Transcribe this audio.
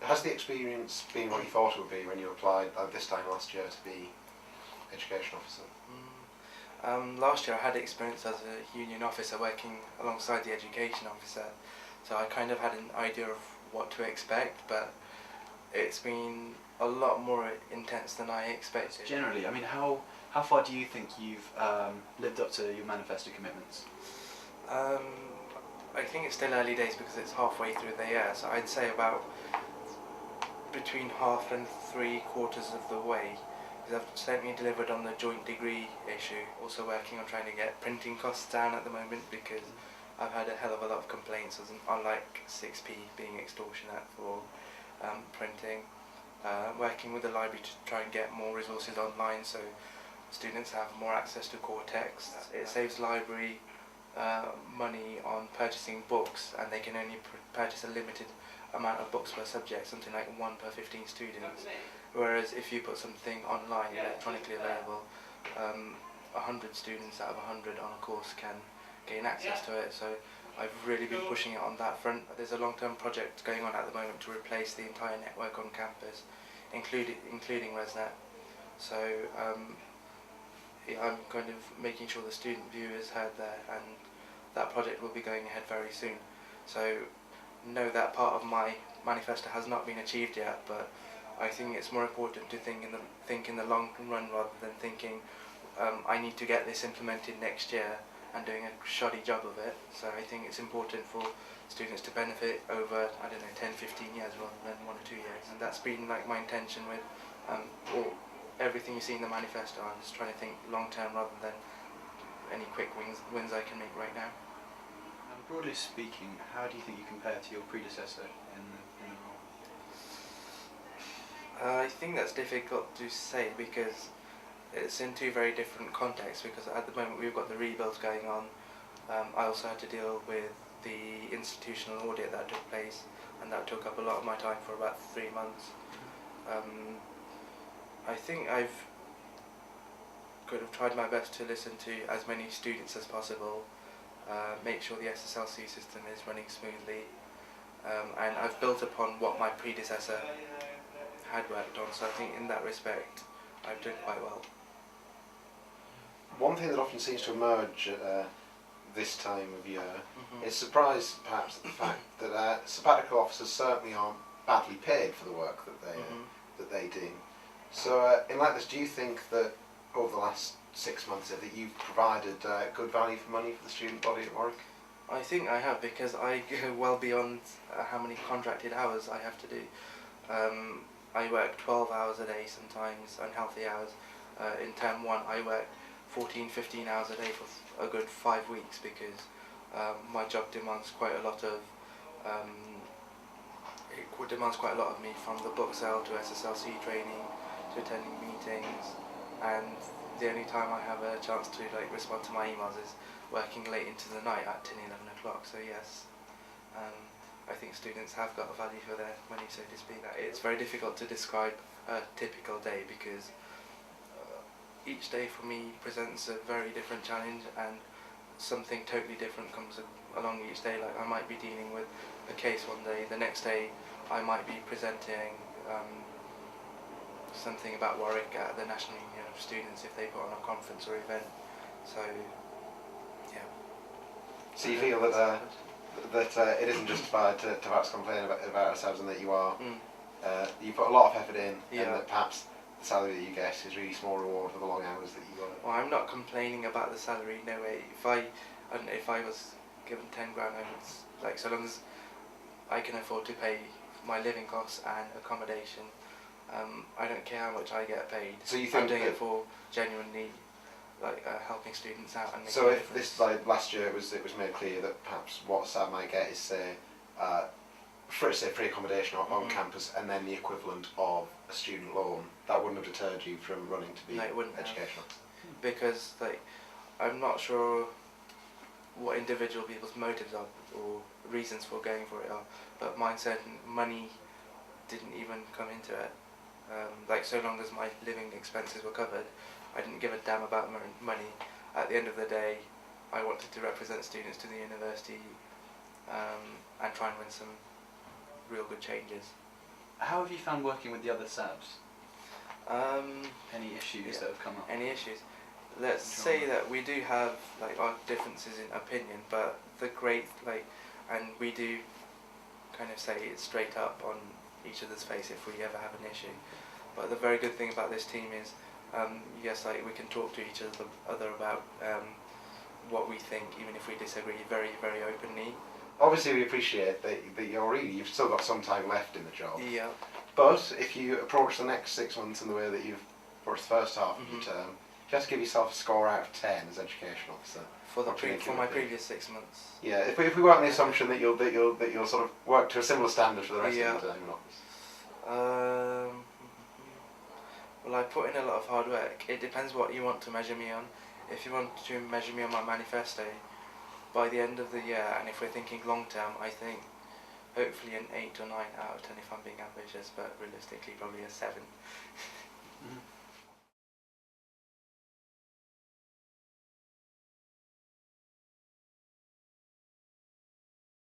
Has the experience been what you thought it would be when you applied this time last year to be education officer? Last year I had experience as a union officer working alongside the education officer, so I kind of had an idea of what to expect, but it's been a lot more intense than I expected. Generally, I mean, how far do you think you've lived up to your manifesto commitments? I think it's still early days because it's halfway through the year, so I'd say about between half and 3/4 of the way. Because I've certainly delivered on the joint degree issue, also working on trying to get printing costs down at the moment because I've had a hell of a lot of complaints on like 6p being extortionate for printing. Working with the library to try and get more resources online so students have more access to core texts. It saves library money on purchasing books, and they can only purchase a limited amount of books per subject, something like 1 per 15 students. Whereas if you put something online, electronically available, 100 students out of 100 on a course can gain access to it. So I've really been pushing it on that front. There's a long-term project going on at the moment to replace the entire network on campus, including ResNet. So I'm kind of making sure the student view is heard there, and that project will be going ahead very soon. So no, that part of my manifesto has not been achieved yet, but I think it's more important to think in the long run rather than thinking I need to get this implemented next year and doing a shoddy job of it. So I think it's important for students to benefit over, I don't know, 10-15 years rather than 1 or 2 years. And that's been like my intention with everything you see in the manifesto. I'm just trying to think long term rather than any quick wins I can make right now. Broadly speaking, how do you think you compare to your predecessor in the role? I think that's difficult to say because it's in two very different contexts, because at the moment we've got the rebuilds going on. I also had to deal with the institutional audit that took place, and that took up a lot of my time for about 3 months. I think I've kind of tried my best to listen to as many students as possible, make sure the SSLC system is running smoothly, and I've built upon what my predecessor had worked on, so I think in that respect I've done quite well. One thing that often seems to emerge at this time of year is surprise perhaps at the fact that sabbatical officers certainly aren't badly paid for the work that they do. So in light of this, do you think that over the last 6 months that you've provided good value for money for the student body at Warwick? I think I have, because I go well beyond how many contracted hours I have to do. I work 12 hours a day, sometimes unhealthy hours. In term 1 I work 14-15 hours a day for a good 5 weeks because my job demands quite a lot of me, from the book sale to SSLC training to attending meetings, and the only time I have a chance to respond to my emails is working late into the night at 10-11 o'clock. So yes, I think students have got a value for their money, so to speak. It's very difficult to describe a typical day because each day for me presents a very different challenge, and something totally different comes along each day. Like I might be dealing with a case one day, the next day I might be presenting something about Warwick at the National Union of Students if they put on a conference or event. So yeah. So you feel that it isn't justified to perhaps complain about ourselves, and that you are you put a lot of effort in, and that perhaps the salary that you get is really small reward for the long hours that you work. Well, I'm not complaining about the salary, no way. If I was given 10 grand, I would, so long as I can afford to pay my living costs and accommodation, I don't care how much I get paid. So you think I'm doing it for genuinely helping students out and making so a if difference. this last year it was made clear that perhaps what SAB might get is say free accommodation on campus, and then the equivalent of a student loan, that wouldn't have deterred you from running to be educational? Because I'm not sure what individual people's motives are or reasons for going for it are, but mine said money didn't even come into it. So long as my living expenses were covered, I didn't give a damn about money. At the end of the day, I wanted to represent students to the university and try and win some real good changes. How have you found working with the other SABs? Any issues that have come up? Any issues? Let's say that we do have like our differences in opinion, but and we do kind of say it straight up on each other's face if we ever have an issue. But the very good thing about this team is, yes, like we can talk to each other about what we think, even if we disagree, very, very openly. Obviously, we appreciate that you've still got some time left in the job. Yeah. But if you approach the next 6 months in the way that you've approached the first half of your term, just give yourself a score out of 10 as education officer. For my previous 6 months. Yeah, if we work on the assumption that you'll sort of work to a similar standard for the rest of the term in office. Well, I put in a lot of hard work. It depends what you want to measure me on. If you want to measure me on my manifesto, by the end of the year, and if we're thinking long term, I think hopefully an 8 or 9 out of 10 if I'm being ambitious, but realistically probably a 7.